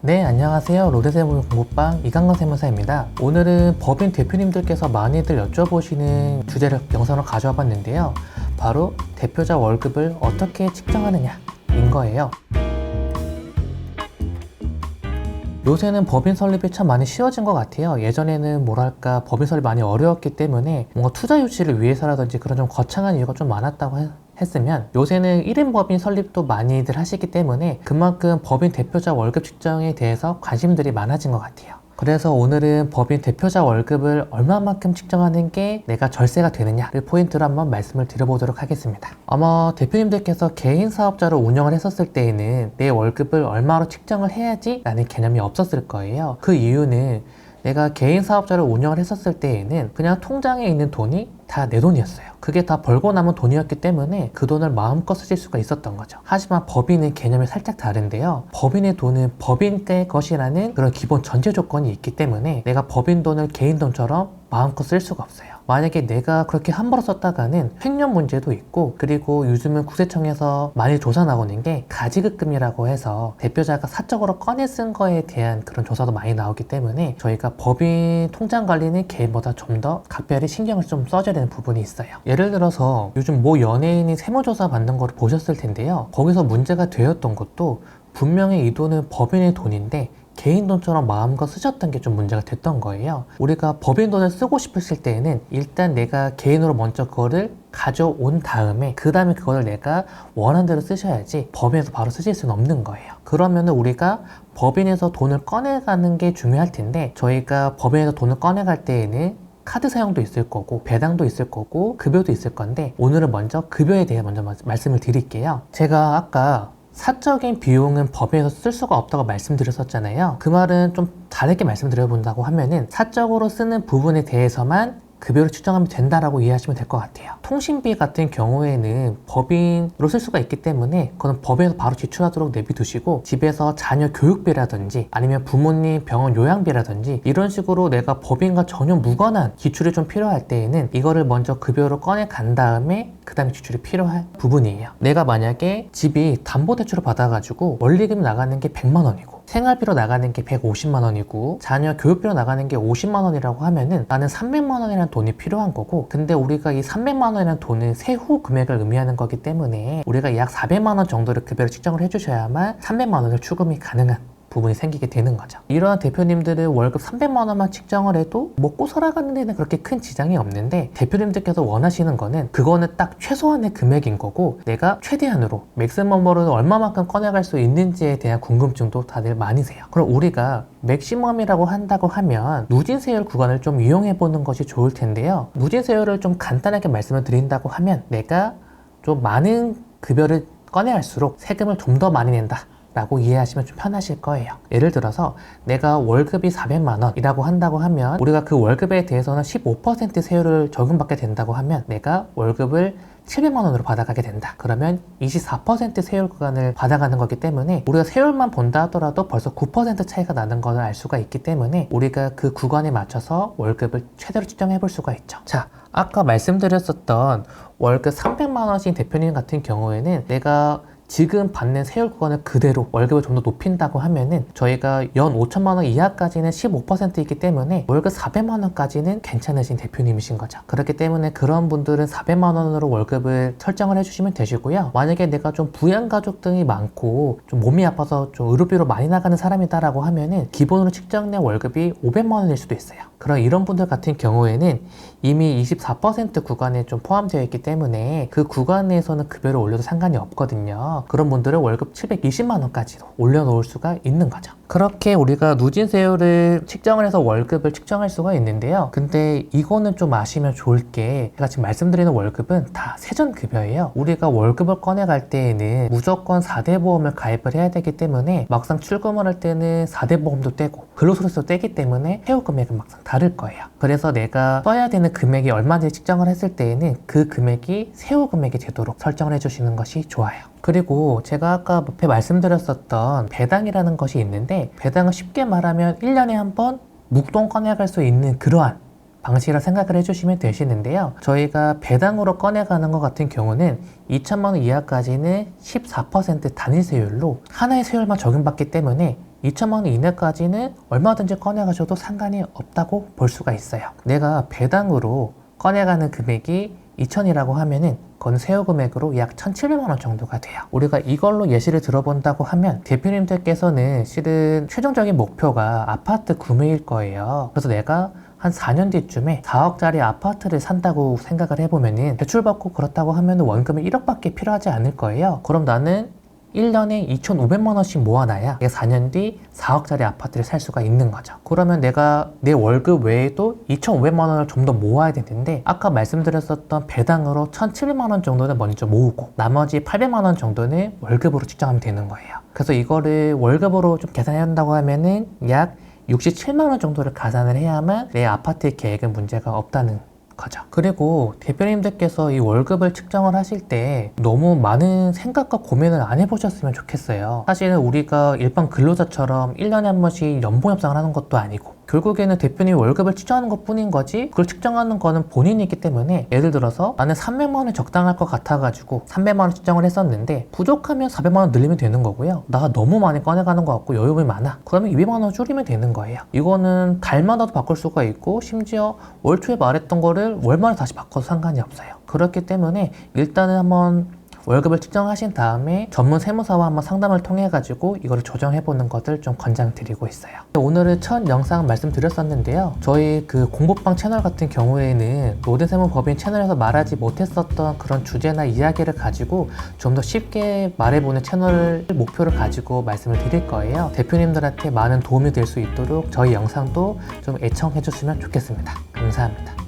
네, 안녕하세요. 롯데세무 공부방 이강건 세무사입니다. 오늘은 법인 대표님들께서 많이들 여쭤보시는 주제를 영상으로 가져와 봤는데요. 바로 대표자 월급을 어떻게 측정하느냐인 거예요. 요새는 법인 설립이 참 많이 쉬워진 것 같아요. 예전에는 뭐랄까 법인 설립이 많이 어려웠기 때문에 뭔가 투자 유치를 위해서라든지 그런 좀 거창한 이유가 좀 많았다고 했으면, 요새는 1인 법인 설립도 많이들 하시기 때문에 그만큼 법인 대표자 월급 측정에 대해서 관심들이 많아진 것 같아요. 그래서 오늘은 법인 대표자 월급을 얼마만큼 측정하는 게 내가 절세가 되느냐를 포인트로 한번 말씀을 드려보도록 하겠습니다. 아마 대표님들께서 개인 사업자로 운영을 했었을 때에는 내 월급을 얼마로 측정을 해야지 라는 개념이 없었을 거예요. 그 이유는 내가 개인 사업자를 운영을 했었을 때에는 그냥 통장에 있는 돈이 다 내 돈이었어요. 그게 다 벌고 남은 돈이었기 때문에 그 돈을 마음껏 쓰실 수가 있었던 거죠. 하지만 법인은 개념이 살짝 다른데요. 법인의 돈은 법인의 것이라는 그런 기본 전제 조건이 있기 때문에 내가 법인 돈을 개인 돈처럼 마음껏 쓸 수가 없어요. 만약에 내가 그렇게 함부로 썼다가는 횡령 문제도 있고, 그리고 요즘은 구세청에서 많이 조사 나오는 게 가지급금이라고 해서 대표자가 사적으로 꺼내 쓴 거에 대한 그런 조사도 많이 나오기 때문에 저희가 법인 통장 관리는 개인보다 좀 더 각별히 신경을 좀 써줘야 되는 부분이 있어요. 예를 들어서 요즘 모 연예인이 세무조사 받는 거를 보셨을 텐데요. 거기서 문제가 되었던 것도 분명히 이 돈은 법인의 돈인데 개인 돈처럼 마음껏 쓰셨던 게 좀 문제가 됐던 거예요. 우리가 법인 돈을 쓰고 싶으실 때에는 일단 내가 개인으로 먼저 그거를 가져온 다음에 그 다음에 그거를 내가 원하는 대로 쓰셔야지 법인에서 바로 쓰실 수는 없는 거예요. 그러면은 우리가 법인에서 돈을 꺼내가는 게 중요할 텐데, 저희가 법인에서 돈을 꺼내갈 때에는 카드 사용도 있을 거고 배당도 있을 거고 급여도 있을 건데, 오늘은 먼저 급여에 대해 먼저 말씀을 드릴게요. 제가 아까 사적인 비용은 법인에서 쓸 수가 없다고 말씀드렸었잖아요. 그 말은 좀 다르게 말씀드려본다고 하면은 사적으로 쓰는 부분에 대해서만 급여를 측정하면 된다라고 이해하시면 될 것 같아요. 통신비 같은 경우에는 법인으로 쓸 수가 있기 때문에 그건 법인에서 바로 지출하도록 내비두시고, 집에서 자녀 교육비라든지 아니면 부모님 병원 요양비라든지 이런 식으로 내가 법인과 전혀 무관한 지출이 좀 필요할 때에는 이거를 먼저 급여로 꺼내 간 다음에 그 다음에 지출이 필요할 부분이에요. 내가 만약에 집이 담보대출을 받아가지고 원리금 나가는 게 100만 원이고 생활비로 나가는 게 150만 원이고 자녀 교육비로 나가는 게 50만 원이라고 하면은 나는 300만 원이라는 돈이 필요한 거고, 근데 우리가 이 300만 원이라는 돈은 세후 금액을 의미하는 거기 때문에 우리가 약 400만 원 정도를 급여를 측정을 해주셔야만 300만 원을 추금이 가능한 부분이 생기게 되는 거죠. 이러한 대표님들은 월급 300만 원만 측정을 해도 먹고 살아가는 데는 그렇게 큰 지장이 없는데, 대표님들께서 원하시는 거는 그거는 딱 최소한의 금액인 거고 내가 최대한으로 맥시멈으로 얼마만큼 꺼내갈 수 있는지에 대한 궁금증도 다들 많으세요. 그럼 우리가 맥시멈이라고 한다고 하면 누진세율 구간을 좀 이용해 보는 것이 좋을 텐데요. 누진세율을 좀 간단하게 말씀을 드린다고 하면 내가 좀 많은 급여를 꺼내갈수록 세금을 좀 더 많이 낸다 라고 이해하시면 좀 편하실 거예요. 예를 들어서 내가 월급이 400만 원이라고 한다고 하면 우리가 그 월급에 대해서는 15% 세율을 적용받게 된다고 하면 내가 월급을 700만 원으로 받아가게 된다. 그러면 24% 세율 구간을 받아가는 거기 때문에 우리가 세율만 본다 하더라도 벌써 9% 차이가 나는 것을 알 수가 있기 때문에 우리가 그 구간에 맞춰서 월급을 최대로 측정해 볼 수가 있죠. 자, 아까 말씀드렸었던 월급 300만 원씩 대표님 같은 경우에는 내가 지금 받는 세율 구간을 그대로 월급을 좀 더 높인다고 하면은 저희가 연 5천만 원 이하까지는 15%이기 때문에 월급 400만 원까지는 괜찮으신 대표님이신 거죠. 그렇기 때문에 그런 분들은 400만 원으로 월급을 설정을 해주시면 되시고요. 만약에 내가 좀 부양가족 등이 많고 좀 몸이 아파서 좀 의료비로 많이 나가는 사람이다라고 하면은 기본으로 측정된 월급이 500만 원일 수도 있어요. 그럼 이런 분들 같은 경우에는 이미 24% 구간에 좀 포함되어 있기 때문에 그 구간 내에서는 급여를 올려도 상관이 없거든요. 그런 분들은 월급 720만 원까지도 올려놓을 수가 있는 거죠. 그렇게 우리가 누진세율을 측정을 해서 월급을 측정할 수가 있는데요. 근데 이거는 좀 아시면 좋을 게, 제가 지금 말씀드리는 월급은 다 세전급여예요. 우리가 월급을 꺼내갈 때에는 무조건 4대 보험을 가입을 해야 되기 때문에 막상 출금을 할 때는 4대 보험도 떼고 근로소득세도 떼기 때문에 세후 금액은 막상 다를 거예요. 그래서 내가 써야 되는 금액이 얼마인지 측정을 했을 때에는 그 금액이 세후 금액이 되도록 설정을 해주시는 것이 좋아요. 그리고 제가 아까 앞에 말씀드렸었던 배당이라는 것이 있는데, 배당은 쉽게 말하면 1년에 한 번 묵돈 꺼내갈 수 있는 그러한 방식이라 생각을 해주시면 되시는데요. 저희가 배당으로 꺼내가는 것 같은 경우는 2천만 원 이하까지는 14% 단일세율로 하나의 세율만 적용받기 때문에 2천만 원 이내까지는 얼마든지 꺼내가셔도 상관이 없다고 볼 수가 있어요. 내가 배당으로 꺼내가는 금액이 2천이라고 하면은 그건 세후 금액으로 약 1,700만 원 정도가 돼요. 우리가 이걸로 예시를 들어본다고 하면 대표님들께서는 실은 최종적인 목표가 아파트 구매일 거예요. 그래서 내가 한 4년 뒤쯤에 4억짜리 아파트를 산다고 생각을 해보면은 대출받고 그렇다고 하면 원금이 1억밖에 필요하지 않을 거예요. 그럼 나는 1년에 2,500만 원씩 모아놔야 4년 뒤 4억짜리 아파트를 살 수가 있는 거죠. 그러면 내가 내 월급 외에도 2,500만 원을 좀 더 모아야 되는데 아까 말씀드렸었던 배당으로 1,700만 원 정도는 먼저 모으고 나머지 800만 원 정도는 월급으로 측정하면 되는 거예요. 그래서 이거를 월급으로 좀 계산해야 한다고 하면은 약 67만 원 정도를 가산을 해야만 내 아파트의 계획은 문제가 없다는 거죠. 그리고 대표님들께서 이 월급을 측정을 하실 때 너무 많은 생각과 고민을 안 해보셨으면 좋겠어요. 사실은 우리가 일반 근로자처럼 1년에 한 번씩 연봉 협상을 하는 것도 아니고 결국에는 대표님 월급을 측정하는 것 뿐인 거지 그걸 측정하는 거는 본인이기 때문에 예를 들어서 나는 300만 원이 적당할 것 같아가지고 300만 원 측정을 했었는데 부족하면 400만 원 늘리면 되는 거고요. 나 너무 많이 꺼내가는 것 같고 여유분이 많아. 그러면 200만 원 줄이면 되는 거예요. 이거는 달마다도 바꿀 수가 있고 심지어 월 초에 말했던 거를 월말에 다시 바꿔도 상관이 없어요. 그렇기 때문에 일단은 한번 월급을 측정하신 다음에 전문 세무사와 한번 상담을 통해 가지고 이거를 조정해보는 것을 좀 권장드리고 있어요. 오늘은 첫 영상 말씀드렸었는데요. 저희 그 공부방 채널 같은 경우에는 노den세무법인 채널에서 말하지 못했었던 그런 주제나 이야기를 가지고 좀 더 쉽게 말해보는 채널 목표를 가지고 말씀을 드릴 거예요. 대표님들한테 많은 도움이 될 수 있도록 저희 영상도 좀 애청해 주시면 좋겠습니다. 감사합니다.